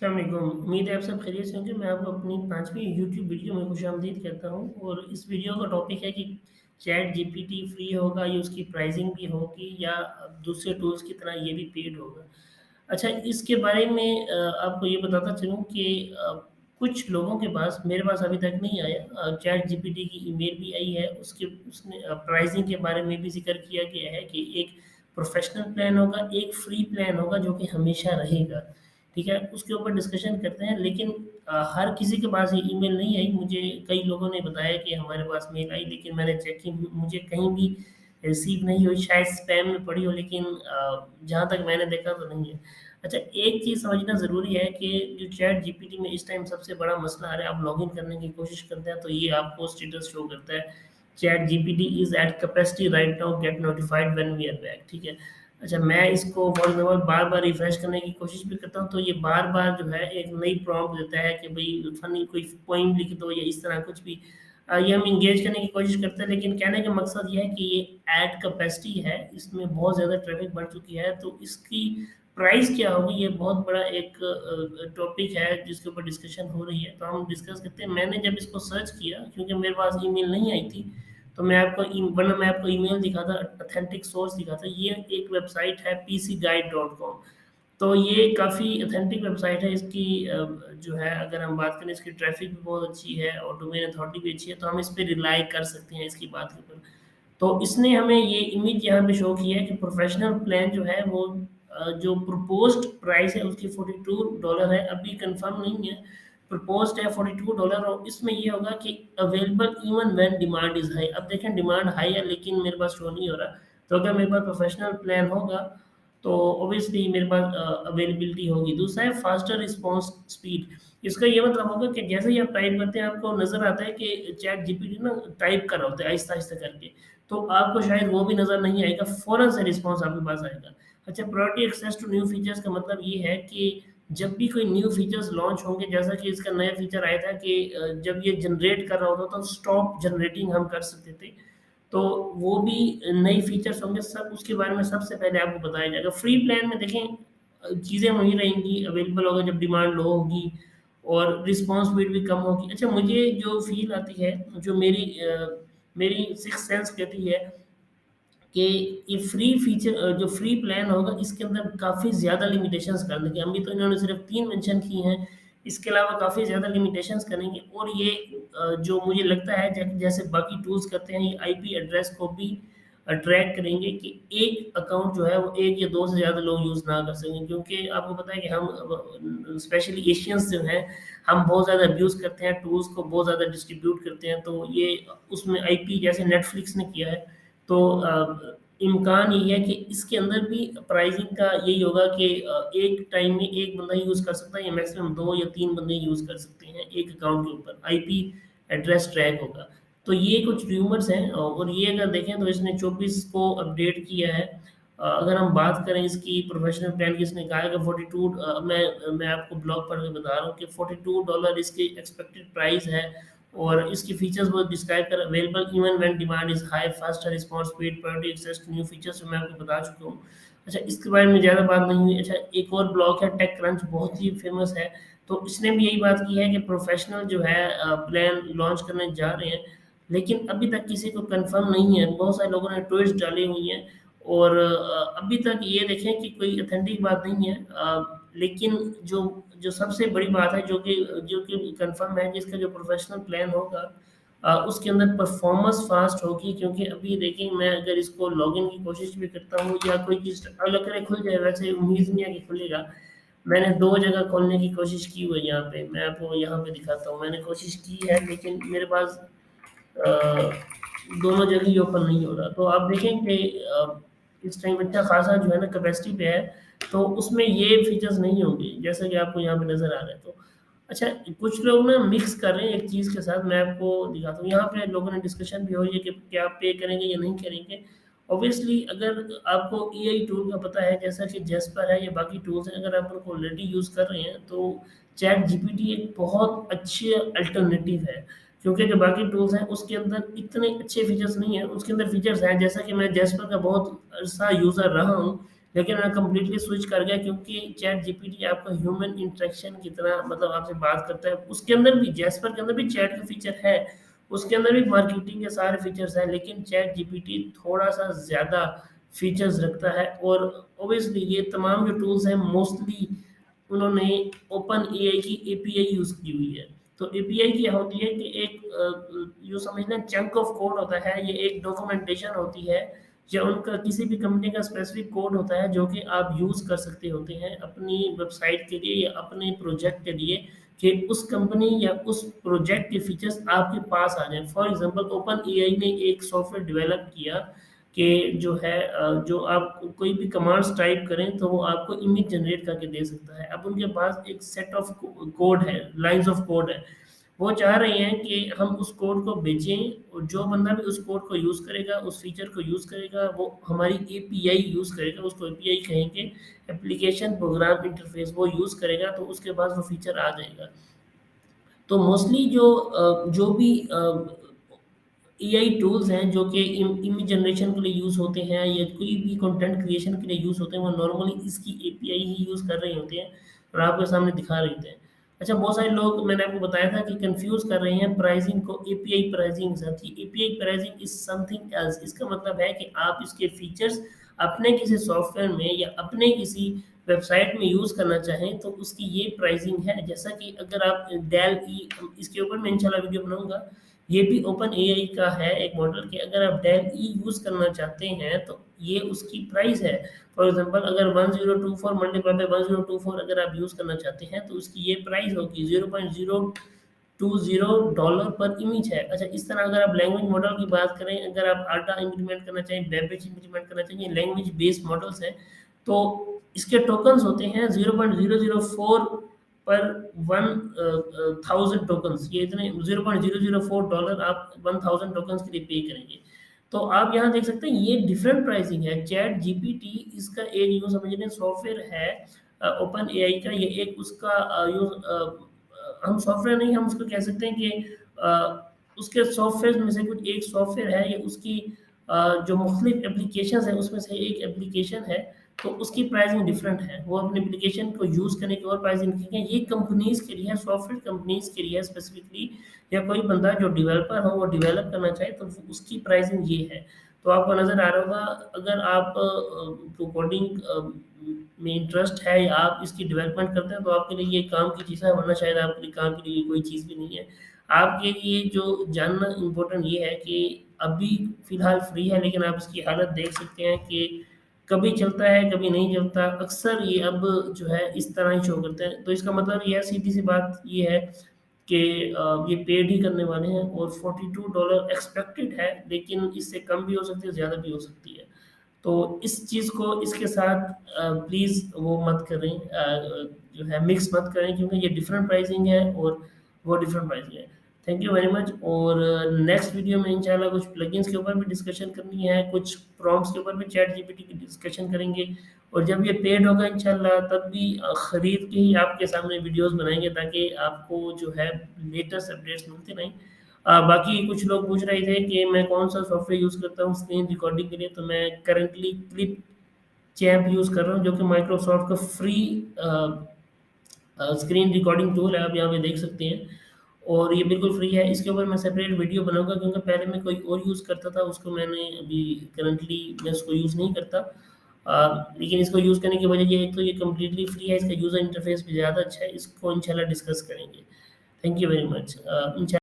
अस्सलाम वालेकुम। उम्मीद है आप सब खैरियत से होंगे। मैं आपको अपनी 5वीं यूट्यूब वीडियो में खुशामदीद कहता हूँ और इस वीडियो का टॉपिक है कि चैट जीपीटी फ्री होगा या उसकी प्राइसिंग भी होगी या दूसरे टूल्स की तरह ये भी पेड होगा। अच्छा, इसके बारे में आपको ये बताता चलूँ कि कुछ लोगों के पास, मेरे पास अभी तक नहीं आया, चैट जीपीटी की ईमेल भी आई है। उसने प्राइसिंग के बारे में भी ज़िक्र किया गया है कि एक प्रोफ़ेशनल प्लान होगा, एक फ्री प्लान होगा जो कि हमेशा रहेगा। ठीक है? उसके ऊपर डिस्कशन करते हैं, लेकिन हर किसी के पास ये ईमेल नहीं आई। मुझे कई लोगों ने बताया कि हमारे पास मेल आई, लेकिन मैंने चेक की, मुझे कहीं भी रिसीव नहीं हुई। शायद स्पैम में पड़ी हो, लेकिन जहाँ तक मैंने देखा तो नहीं है। अच्छा, एक चीज़ समझना ज़रूरी है कि जो चैट जीपीटी में इस टाइम सबसे बड़ा मसला आ रहा है, आप लॉगिन करने की कोशिश करते हैं तो ये आपको स्टेटस शो करता है, Chat GPT is at capacity right now, get notified when we are back. ठीक है? अच्छा, मैं इसको फॉर एग्ज़ाम्पल बार-बार रिफ्रेश करने की कोशिश भी करता हूँ, तो ये बार-बार जो है एक नई प्रॉम्प्ट देता है कि भई फ़नी कोई पोएम लिख दो या इस तरह कुछ भी। ये हम एंगेज करने की कोशिश करते हैं, लेकिन कहने का मकसद ये है कि ये एट कैपेसिटी है, इसमें बहुत ज़्यादा ट्रैफ़िक बढ़ चुकी है, तो इसकी प्राइस क्या होगी, ये बहुत बड़ा एक टॉपिक है जिसके ऊपर डिस्कशन हो रही है। तो हम डिस्कस करते हैं। मैंने जब इसको सर्च किया, क्योंकि मेरे पास ईमेल नहीं आई थी, तो मैं आपको ईमेल दिखाता, ऑथेंटिक सोर्स दिखाता। ये एक वेबसाइट है pcguide.com। तो ये काफ़ी ऑथेंटिक वेबसाइट है। इसकी जो है, अगर हम बात करें, इसकी ट्रैफ़िक भी बहुत अच्छी है और डोमेन अथॉरिटी भी अच्छी है, तो हम इस पे रिलाय कर सकते हैं इसकी बात के ऊपर। तो इसने हमें ये इमेज यहाँ पे शो की है कि प्रोफ़ेशनल प्लान जो है वो जो प्रपोज़्ड प्राइस है उसकी $42 है, अभी कन्फर्म नहीं है। प्रपोज़्ड है $42, और इसमें ये होगा कि available even when demand is high. अब देखें, डिमांड हाई है लेकिन मेरे पास शो नहीं हो रहा। तो अगर मेरे पास प्रोफ़ेशनल प्लान होगा तो ऑब्वियसली मेरे पास अवेलेबिलिटी होगी। दूसरा है फास्टर रिस्पॉन्स स्पीड। इसका ये मतलब होगा कि जैसे ही आप टाइप करते हैं, आपको नज़र आता है कि चैट जीपीटी ना टाइप कर रहा होता है आहिस्ता-आहिस्ता करके। तो आपको शायद वो भी नज़र नहीं आएगा, फ़ौरन से रिस्पॉन्स आपके पास आएगा। अच्छा, priority access to new features का मतलब ये है कि जब भी कोई न्यू फीचर्स लॉन्च होंगे, जैसा कि इसका नया फीचर आया था कि जब ये जनरेट कर रहा होता था तो स्टॉप जनरेटिंग हम कर सकते थे। तो वो भी नए फीचर्स होंगे, सब उसके बारे में सबसे पहले आपको बताया जाएगा। फ्री प्लान में देखें, चीज़ें वहीं रहेंगी, अवेलेबल होगा जब डिमांड लो होगी और रिस्पॉन्स स्पीड भी कम होगी। अच्छा, मुझे जो फ़ील आती है, जो मेरी सिक्स्थ सेंस कहती है कि ये जो फ्री प्लान होगा, इसके अंदर काफ़ी ज़्यादा लिमिटेशंस कर देंगे। अभी तो इन्होंने सिर्फ़ 3 मेंशन की हैं, इसके अलावा काफ़ी ज़्यादा लिमिटेशंस करेंगे। और ये जो मुझे लगता है, जैसे बाकी टूल्स करते हैं, ये आईपी एड्रेस को भी ट्रैक करेंगे कि एक अकाउंट जो है वो 1 या 2 से ज़्यादा लोग यूज़ ना कर सकें। क्योंकि आपको पता है कि हम स्पेशली एशियंस जो हैं, हम बहुत ज़्यादा अब्यूज़ करते हैं, टूल्स को बहुत ज़्यादा डिस्ट्रीब्यूट करते हैं, तो ये उसमें आईपी जैसे नेटफ्लिक्स ने किया है। तो इम्कान यही है कि इसके अंदर भी प्राइसिंग का यही होगा कि एक टाइम में एक बंदा यूज़ कर सकता है, या मैक्सिमम 2 या 3 बंदे यूज़ कर सकते हैं एक अकाउंट के ऊपर, आईपी एड्रेस ट्रैक होगा। तो ये कुछ र्यूमर्स हैं, और ये अगर देखें तो इसने 24 को अपडेट किया है। अगर हम बात करें इसकी प्रोफेशनल प्लान की, इसने कहा है कि 42, मैं आपको ब्लॉग पढ़ के बता रहा हूँ कि $42 इसकी एक्सपेक्टेड प्राइस है। और इसकी फीचर्स वो डिस्क्राइब कर, available even when demand is high, faster response speed, priority access to new features, मैं आपको बता चुका हूँ। अच्छा, इसके बारे में ज़्यादा बात नहीं हुई। अच्छा, एक और ब्लॉग है टेक क्रंच, बहुत ही फेमस है। तो इसने भी यही बात की है कि प्रोफेशनल जो है प्लान लॉन्च करने जा रहे हैं, लेकिन अभी तक किसी को कंफर्म नहीं है। बहुत सारे लोगों ने ट्वीट्स डाली हुई हैं, और अभी तक ये देखें कि कोई ऑथेंटिक बात नहीं है। लेकिन जो जो सबसे बड़ी बात है, जो कि कंफर्म है, जिसका जो प्रोफेशनल प्लान होगा, उसके अंदर परफॉर्मेंस फास्ट होगी। क्योंकि अभी देखिए, मैं अगर इसको लॉगिन की कोशिश भी करता हूँ या कोई चीज़ अलग करे, खुल जाए, वैसे उम्मीद नहीं है कि खुलेगा। मैंने 2 जगह खोलने की कोशिश की हुई है यहाँ पे, मैं आपको यहाँ पे दिखाता हूँ। मैंने कोशिश की है, लेकिन मेरे पास अ, दोनों जगह ही ओपन नहीं हो रहा। तो आप देखें कि इस टाइम अच्छा खासा जो है ना कैपेसिटी पे है, तो उसमें ये फीचर्स नहीं होंगे, जैसा कि आपको यहाँ पे नज़र आ रहा है। तो अच्छा, कुछ लोग ना मिक्स कर रहे हैं एक चीज़ के साथ, मैं आपको दिखाता हूँ। यहाँ पे लोगों ने डिस्कशन भी हो रही है कि क्या आप पे करेंगे या नहीं करेंगे। ऑब्वियसली अगर आपको एआई टूल का पता है, जैसा कि जेस्पर है या बाकी टूल्स हैं, अगर आप उनको ऑलरेडी यूज़ कर रहे हैं, तो चैट जीपीटी एक बहुत अच्छी अल्टरनेटिव है। क्योंकि जो बाकी टूल्स हैं उसके अंदर इतने अच्छे फीचर्स नहीं हैं, उसके अंदर फीचर्स हैं, जैसा कि मैं जेस्पर का बहुत अर्सा यूज़र रहा हूँ, लेकिन मैं कंप्लीटली स्विच कर गया क्योंकि चैट जीपीटी आपको ह्यूमन इंटरेक्शन की तरह मतलब आपसे बात करता है। उसके अंदर भी जैस्पर के अंदर भी चैट का फीचर है, उसके अंदर भी मार्केटिंग के सारे फीचर्स हैं, लेकिन चैट जीपीटी थोड़ा सा ज़्यादा फीचर्स रखता है। और ऑब्वियसली ये तमाम जो टूल्स हैं मोस्टली उन्होंने ओपन एआई की एपीआई यूज़ की हुई है। तो एपीआई क्या होती है कि एक यूँ समझ लें चंक ऑफ कोड होता है, ये एक डॉक्यूमेंटेशन होती है या उनका किसी भी कंपनी का स्पेसिफिक कोड होता है जो कि आप यूज़ कर सकते होते हैं अपनी वेबसाइट के लिए या अपने प्रोजेक्ट के लिए, कि उस कंपनी या उस प्रोजेक्ट के फीचर्स आपके पास आ जाएँ। फॉर एग्ज़ाम्पल ओपन एआई ने एक सॉफ्टवेयर डेवलप किया कि जो है जो आप कोई भी कमांड्स टाइप करें तो वो आपको इमेज जनरेट करके दे सकता है। अब उनके पास एक सेट ऑफ कोड है, लाइन्स ऑफ कोड है। वो चाह रहे हैं कि हम उस कोड को बेचें और जो बंदा भी उस कोड को यूज़ करेगा, उस फीचर को यूज़ करेगा, वो हमारी एपीआई यूज़ करेगा, उसको एपीआई कहेंगे, एप्लीकेशन प्रोग्राम इंटरफ़ेस, वो यूज़ करेगा तो उसके बाद वो फीचर आ जाएगा। तो मोस्टली जो भी एआई टूल्स हैं जो कि इमेज जनरेशन के लिए यूज़ होते हैं या कोई भी कंटेंट क्रिएशन के लिए यूज़ होते हैं, वो नॉर्मली इसकी एपीआई ही यूज़ कर रहे होते हैं और आपके सामने दिखा रहे होते हैं। अच्छा, बहुत सारे लोग मैंने आपको बताया था कि कन्फ्यूज़ कर रहे हैं प्राइसिंग को एपीआई प्राइसिंग के साथ। ये API pricing is something else. इसका मतलब है कि आप इसके फीचर्स अपने किसी सॉफ्टवेयर में या अपने किसी वेबसाइट में यूज़ करना चाहें तो उसकी ये प्राइसिंग है। जैसा कि अगर आप डेल ई इसके ऊपर मैं इंशाल्लाह वीडियो बनाऊँगा। ये भी ओपन एआई का है एक मॉडल कि अगर आप डेल ई यूज़ करना चाहते हैं तो ये उसकी प्राइस है। फॉर एग्ज़ाम्पल अगर 1024 मल्टीप्लाई बाय 1024 अगर आप यूज़ करना चाहते हैं तो उसकी ये प्राइस होगी $0.020 पर इमेज है। अच्छा, इस तरह अगर आप लैंग्वेज मॉडल की बात करें, अगर आप आर्टा इम्प्लीमेंट करना चाहें, बेबिश इम्प्लीमेंट करना चाहें, ये लैंग्वेज बेस्ड मॉडल्स हैं, तो इसके टोकन्स होते हैं 0.004 पर 1000 टोकन्स। ये इतने $0.004 आप 1000 टोकन्स के लिए पे करेंगे। तो आप यहाँ देख सकते हैं ये डिफरेंट प्राइसिंग है। चैट जीपीटी इसका एक यूँ समझ लें सॉफ्टवेयर है ओपन एआई का, ये एक उसका हम सॉफ्टवेयर नहीं, हम उसको कह सकते हैं कि उसके सॉफ्टवेयर में से कुछ एक सॉफ्टवेयर है, ये उसकी जो मुख्तलिफ एप्लीकेशंस हैं उसमें से एक एप्लीकेशन है, तो उसकी प्राइसिंग डिफरेंट है। वो अपने एप्लीकेशन को यूज़ करने की और प्राइसिंग रखेंगे। ये कंपनीज़ के लिए है, सॉफ्टवेयर कंपनीज़ के लिए है स्पेसिफिकली, या कोई बंदा जो डेवलपर हो वो डेवलप करना चाहे तो उसकी प्राइसिंग ये है। तो आपको नज़र आ रहा होगा, अगर आप को कोडिंग में इंटरेस्ट है या आप इसकी डेवलपमेंट करते हैं तो आपके लिए ये काम की चीज़ है, वरना शायद आपके लिए काम के लिए कोई चीज़ भी नहीं है। आपके लिए जो जानना इम्पोर्टेंट ये है कि अभी फ़िलहाल फ्री है, लेकिन आप इसकी हालत देख सकते हैं कि कभी चलता है, कभी नहीं चलता। अक्सर ये अब जो है इस तरह ही शो करता है। तो इसका मतलब ये है, सीधी-सी बात ये है कि ये पेड ही करने वाले हैं और $42 एक्सपेक्टेड है, लेकिन इससे कम भी हो सकती है, ज़्यादा भी हो सकती है। तो इस चीज़ को इसके साथ प्लीज़ वो मत करें, जो है मिक्स मत करें, क्योंकि ये डिफरेंट प्राइसिंग है और वो डिफरेंट प्राइसिंग है। Thank you very much. और नेक्स्ट वीडियो में इंशाल्लाह कुछ प्लगइन्स के ऊपर भी डिस्कशन करनी है, कुछ प्रॉम्प्ट्स के ऊपर भी चैट जीपीटी की डिस्कशन करेंगे, और जब ये पेड होगा इंशाल्लाह तब भी खरीद के ही आपके सामने वीडियोज़ बनाएँगे ताकि आपको जो है लेटेस्ट अपडेट्स मिलती रहें। बाकी कुछ लोग पूछ रहे थे कि मैं कौन-सा सॉफ्टवेयर यूज़ करता हूँ स्क्रीन रिकॉर्डिंग के लिए, तो मैं करंटली क्लिप चैम्प यूज़ कर रहा हूँ, जो कि माइक्रोसॉफ्ट का फ्री स्क्रीन रिकॉर्डिंग टूल है, आप यहाँ पे देख सकते हैं, और ये बिल्कुल फ्री है। इसके ऊपर मैं सेपरेट वीडियो बनाऊँगा क्योंकि पहले मैं कोई और यूज़ करता था, उसको मैंने अभी करंटली मैं उसको यूज़ नहीं करता। लेकिन इसको यूज़ करने की वजह ये है, एक तो ये कंप्लीटली फ्री है, इसका यूज़र इंटरफेस भी ज़्यादा अच्छा है, इसको इंशाल्लाह डिस्कस करेंगे। Thank you very much. Insha